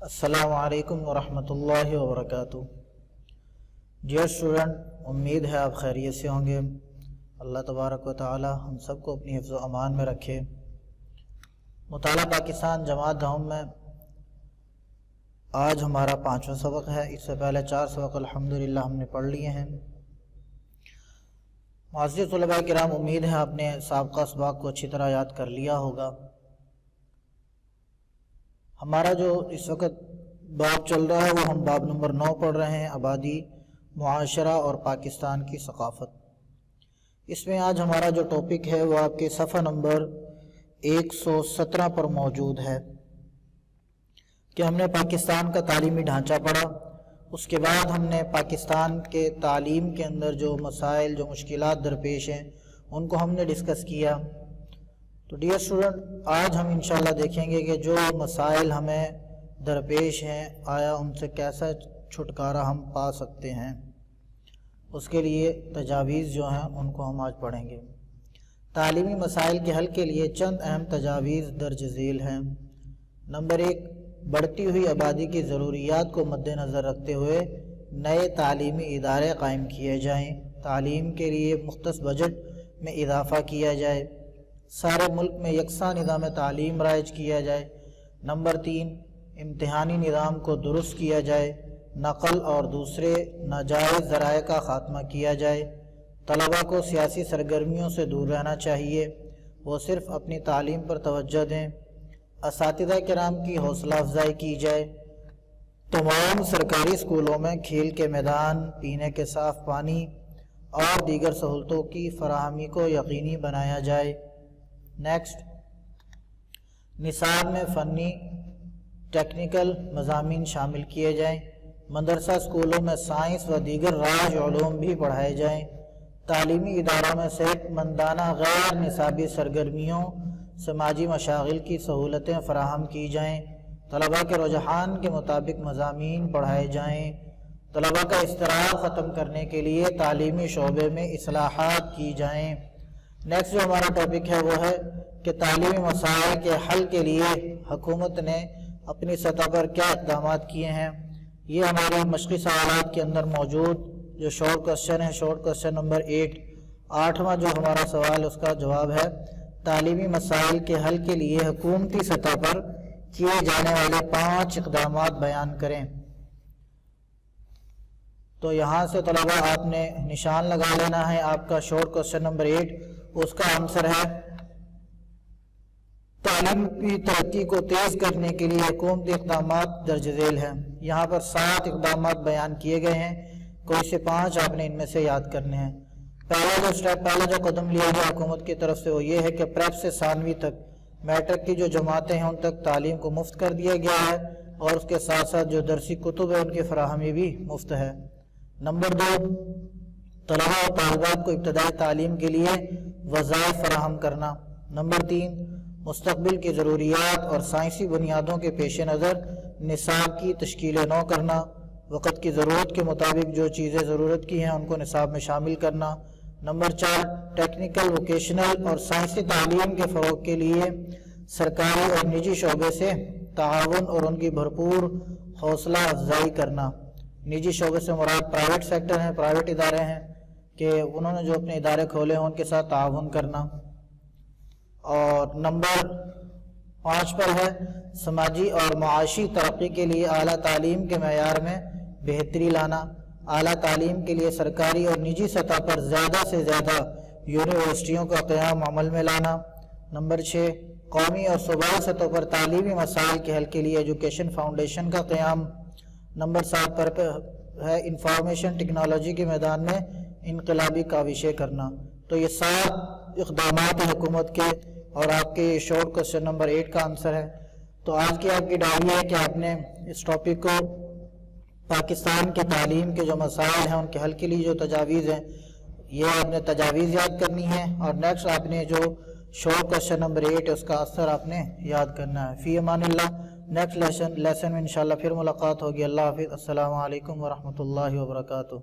السلام علیکم ورحمۃ اللہ وبرکاتہ۔ ڈیئر اسٹوڈنٹ، امید ہے آپ خیریت سے ہوں گے۔ اللہ تبارک و تعالی ہم سب کو اپنی حفظ و امان میں رکھے۔ مطالعہ پاکستان جماعت دہم میں آج ہمارا 5واں سبق ہے۔ اس سے پہلے 4 سبق الحمدللہ ہم نے پڑھ لیے ہیں۔ معزز طلباء کرام، امید ہے آپ نے سابقہ اسباق کو اچھی طرح یاد کر لیا ہوگا۔ ہمارا جو اس وقت باب چل رہا ہے وہ ہم باب نمبر 9 پڑھ رہے ہیں، آبادی، معاشرہ اور پاکستان کی ثقافت۔ اس میں آج ہمارا جو ٹاپک ہے وہ آپ کے صفحہ نمبر 117 پر موجود ہے کہ ہم نے پاکستان کا تعلیمی ڈھانچہ پڑھا۔ اس کے بعد ہم نے پاکستان کے تعلیم کے اندر جو مسائل، جو مشکلات درپیش ہیں ان کو ہم نے ڈسکس کیا۔ تو ڈیئر اسٹوڈنٹ، آج ہم انشاءاللہ دیکھیں گے کہ جو مسائل ہمیں درپیش ہیں آیا ان سے کیسا چھٹکارا ہم پا سکتے ہیں۔ اس کے لیے تجاویز جو ہیں ان کو ہم آج پڑھیں گے۔ تعلیمی مسائل کے حل کے لیے چند اہم تجاویز درج ذیل ہیں۔ نمبر 1، بڑھتی ہوئی آبادی کی ضروریات کو مد نظر رکھتے ہوئے نئے تعلیمی ادارے قائم کیے جائیں۔ تعلیم کے لیے مختص بجٹ میں اضافہ کیا جائے۔ سارے ملک میں یکساں نظام تعلیم رائج کیا جائے۔ نمبر 3، امتحانی نظام کو درست کیا جائے۔ نقل اور دوسرے ناجائز ذرائع کا خاتمہ کیا جائے۔ طلباء کو سیاسی سرگرمیوں سے دور رہنا چاہیے، وہ صرف اپنی تعلیم پر توجہ دیں۔ اساتذہ کرام کی حوصلہ افزائی کی جائے۔ تمام سرکاری اسکولوں میں کھیل کے میدان، پینے کے صاف پانی اور دیگر سہولتوں کی فراہمی کو یقینی بنایا جائے۔ نیکسٹ، نصاب میں فنی ٹیکنیکل مضامین شامل کیے جائیں۔ مدرسہ اسکولوں میں سائنس و دیگر راج علوم بھی پڑھائے جائیں۔ تعلیمی اداروں میں صحت مندانہ غیر نصابی سرگرمیوں، سماجی مشاغل کی سہولتیں فراہم کی جائیں۔ طلباء کے رجحان کے مطابق مضامین پڑھائے جائیں۔ طلباء کا اضطراب ختم کرنے کے لیے تعلیمی شعبے میں اصلاحات کی جائیں۔ نیکسٹ جو ہمارا ٹاپک ہے وہ ہے کہ تعلیمی مسائل کے حل کے لیے حکومت نے اپنی سطح پر کیا اقدامات کیے ہیں۔ یہ ہمارے مشقی سوالات کے اندر موجود جو شارٹ کوسچن ہے، شارٹ کوسچن نمبر 8واں جو ہمارا سوال اس کا جواب ہے، تعلیمی مسائل کے حل کے لیے حکومتی سطح پر کیے جانے والے 5 اقدامات بیان کریں۔ تو یہاں سے طلباء آپ نے نشان لگا لینا ہے۔ آپ کا شارٹ کوسچن نمبر 8 اس کا آنسر ہے تعلیم کی ترقی کو تیز کرنے کے لیے حکومتی اقدامات درج ذیل ہیں۔ یہاں پر 7 اقدامات بیان کیے گئے ہیں، کوئی سے 5 آپ نے ان میں سے یاد کرنے ہیں۔ پہلا جو قدم لیا گیا حکومت کی طرف سے وہ یہ ہے کہ پریپ سے ثانوی تک میٹرک کی جو جماعتیں ہیں ان تک تعلیم کو مفت کر دیا گیا ہے، اور اس کے ساتھ ساتھ جو درسی کتب ہے ان کی فراہمی بھی مفت ہے۔ نمبر 2، طلباء اور طالبات کو ابتدائی تعلیم کے لیے وظائف فراہم کرنا۔ نمبر 3، مستقبل کی ضروریات اور سائنسی بنیادوں کے پیش نظر نصاب کی تشکیل نو کرنا۔ وقت کی ضرورت کے مطابق جو چیزیں ضرورت کی ہیں ان کو نصاب میں شامل کرنا۔ نمبر 4، ٹیکنیکل، ووکیشنل اور سائنسی تعلیم کے فروغ کے لیے سرکاری اور نجی شعبے سے تعاون اور ان کی بھرپور حوصلہ افزائی کرنا۔ نجی شعبے سے مراد پرائیویٹ سیکٹر ہیں، پرائیویٹ ادارے ہیں کہ انہوں نے جو اپنے ادارے کھولے ہیں ان کے ساتھ تعاون کرنا۔ اور نمبر 5 پر ہے سماجی اور معاشی ترقی کے لیے اعلیٰ تعلیم کے معیار میں بہتری لانا۔ اعلیٰ تعلیم کے لیے سرکاری اور نجی سطح پر زیادہ سے زیادہ یونیورسٹیوں کا قیام عمل میں لانا۔ نمبر 6، قومی اور صوبائی سطح پر تعلیمی مسائل کے حل کے لیے ایجوکیشن فاؤنڈیشن کا قیام۔ نمبر 7 پر ہے انفارمیشن ٹیکنالوجی کے میدان میں انقلابی کاوشیں کرنا۔ تو یہ 7 اقدامات ہیں حکومت کے، اور آپ کے شارٹ کوسچن نمبر 8 کا آنسر ہے۔ تو آج کی آپ کی ڈائری ہے کہ آپ نے اس ٹاپک کو پاکستان کے تعلیم کے جو مسائل ہیں ان کے حل کے لیے جو تجاویز ہیں یہ آپ نے تجاویز یاد کرنی ہے، اور نیکسٹ آپ نے جو شارٹ کوسچن نمبر 8 ہے اس کا آنسر آپ نے یاد کرنا ہے۔ فی امان اللہ، نیکسٹ لیسن میں انشاءاللہ پھر ملاقات ہوگی۔ اللہ حافظ، السلام علیکم ورحمۃ اللہ وبرکاتہ۔